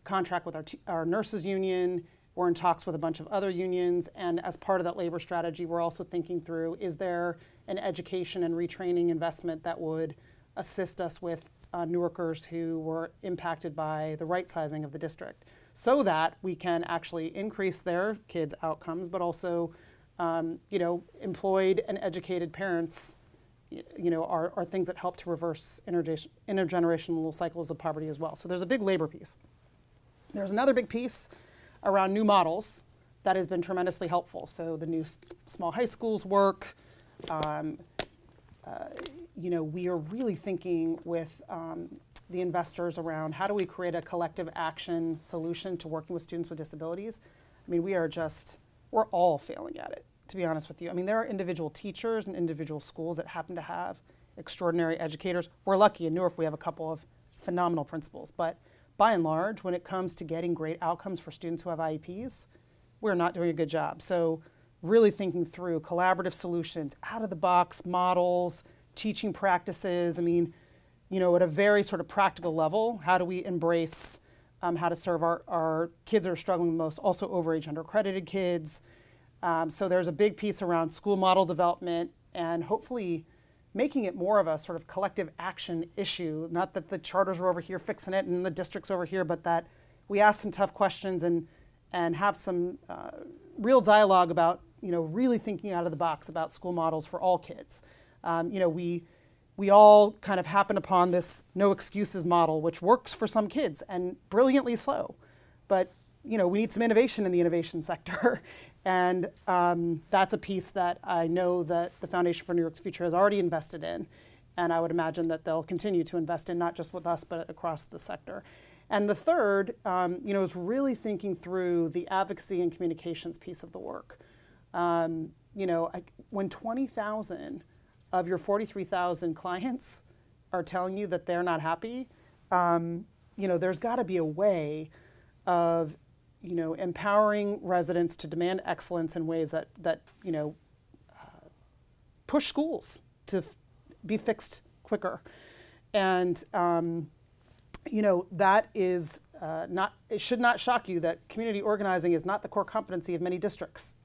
contract with our nurses union. We're in talks with a bunch of other unions, and as part of that labor strategy, we're also thinking through, is there an education and retraining investment that would assist us with Newarkers who were impacted by the right sizing of the district, so that we can actually increase their kids' outcomes, but also, employed and educated parents, are things that help to reverse intergenerational cycles of poverty as well. So there's a big labor piece. There's another big piece around new models that has been tremendously helpful. So the new small high schools work. We are really thinking with the investors around how do we create a collective action solution to working with students with disabilities. I mean, we're all failing at it, to be honest with you. I mean, there are individual teachers and individual schools that happen to have extraordinary educators. We're lucky in Newark, we have a couple of phenomenal principals, but by and large, when it comes to getting great outcomes for students who have IEPs, we're not doing a good job. So really thinking through collaborative solutions, out-of-the-box models, teaching practices. I mean, at a very sort of practical level, how do we embrace how to serve our kids that are struggling the most, also overage undercredited kids. So there's a big piece around school model development and hopefully making it more of a sort of collective action issue, not that the charters are over here fixing it and the district's over here, but that we ask some tough questions and have some real dialogue about, really thinking out of the box about school models for all kids. We all kind of happen upon this no excuses model, which works for some kids and brilliantly slow. But, we need some innovation in the innovation sector. And that's a piece that I know that the Foundation for Newark's Future has already invested in. And I would imagine that they'll continue to invest in, not just with us, but across the sector. And the third, is really thinking through the advocacy and communications piece of the work. When 20,000 of your 43,000 clients are telling you that they're not happy, there's got to be a way of empowering residents to demand excellence in ways that push schools to be fixed quicker. And, that is it should not shock you that community organizing is not the core competency of many districts.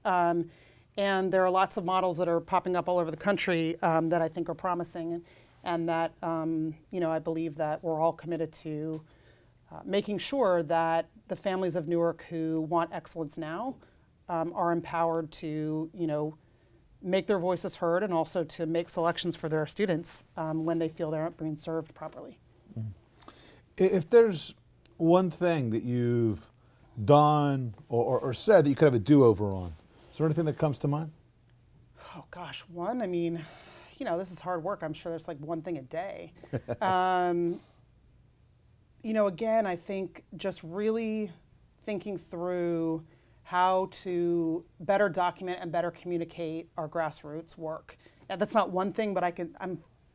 And there are lots of models that are popping up all over the country that I think are promising, and that, I believe that we're all committed to making sure that the families of Newark who want excellence now are empowered to, make their voices heard and also to make selections for their students when they feel they aren't being served properly. If there's one thing that you've done or said that you could have a do-over on, is there anything that comes to mind? Oh gosh, one, I mean, this is hard work. I'm sure there's like one thing a day. Again, I think just really thinking through how to better document and better communicate our grassroots work. Yeah, that's not one thing, but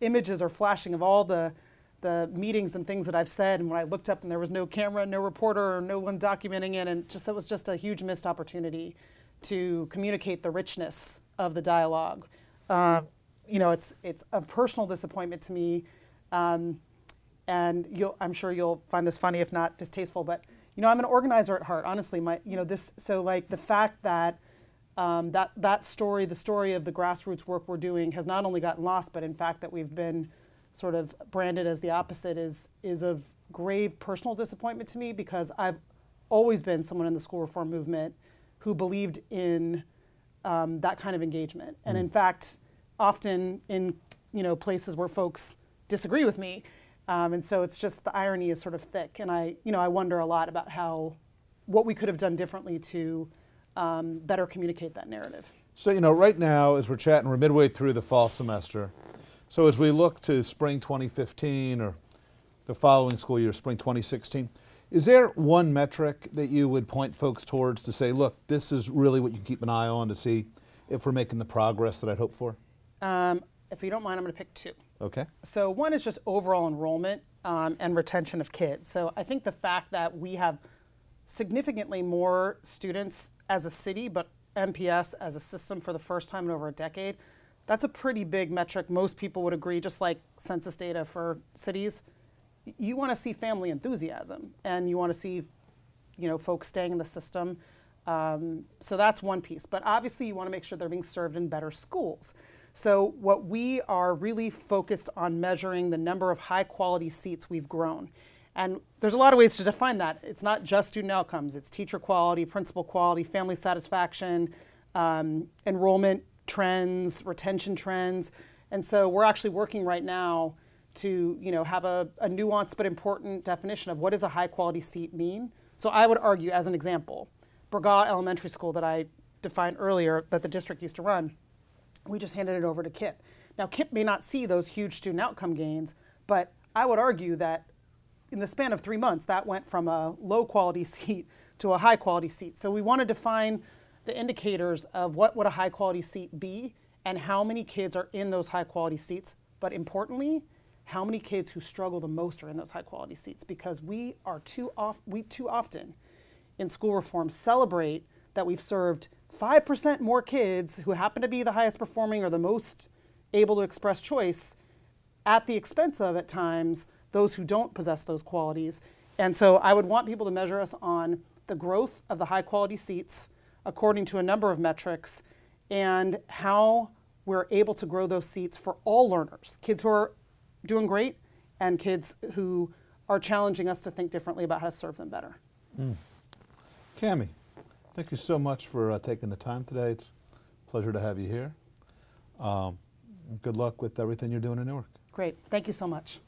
images are flashing of all the meetings and things that I've said, and when I looked up and there was no camera, no reporter, or no one documenting it, and it was just a huge missed opportunity to communicate the richness of the dialogue. It's a personal disappointment to me, and I'm sure you'll find this funny, if not distasteful, but I'm an organizer at heart. Honestly, the fact that the story of the grassroots work we're doing has not only gotten lost, but in fact that we've been sort of branded as the opposite is of grave personal disappointment to me because I've always been someone in the school reform movement who believed in that kind of engagement. And in fact, often in places where folks disagree with me. And so it's just the irony is sort of thick. And I wonder a lot about what we could have done differently to better communicate that narrative. So, right now, as we're chatting, we're midway through the fall semester. So as we look to spring 2015 or the following school year, spring 2016, is there one metric that you would point folks towards to say, look, this is really what you keep an eye on to see if we're making the progress that I'd hope for? If you don't mind, I'm going to pick two. Okay. So one is just overall enrollment and retention of kids. So I think the fact that we have significantly more students as a city, but MPS as a system for the first time in over a decade, that's a pretty big metric. Most people would agree, just like census data for cities. You want to see family enthusiasm, and you want to see, folks staying in the system. So that's one piece. But obviously, you want to make sure they're being served in better schools. So what we are really focused on measuring the number of high-quality seats we've grown. And there's a lot of ways to define that. It's not just student outcomes. It's teacher quality, principal quality, family satisfaction, enrollment trends, retention trends. And so we're actually working right now to have a nuanced but important definition of what does a high-quality seat mean. So I would argue, as an example, Burgaw Elementary School that I defined earlier that the district used to run, we just handed it over to KIPP. Now, KIPP may not see those huge student outcome gains, but I would argue that in the span of 3 months, that went from a low-quality seat to a high-quality seat. So we want to define the indicators of what would a high-quality seat be and how many kids are in those high-quality seats, but importantly, how many kids who struggle the most are in those high-quality seats, because we too often in school reform celebrate that we've served 5% more kids who happen to be the highest performing or the most able to express choice at the expense of, at times, those who don't possess those qualities. And so I would want people to measure us on the growth of the high-quality seats according to a number of metrics and how we're able to grow those seats for all learners, kids who are doing great and kids who are challenging us to think differently about how to serve them better. Cami, thank you so much for taking the time today. It's a pleasure to have you here. Good luck with everything you're doing in Newark. Great. Thank you so much.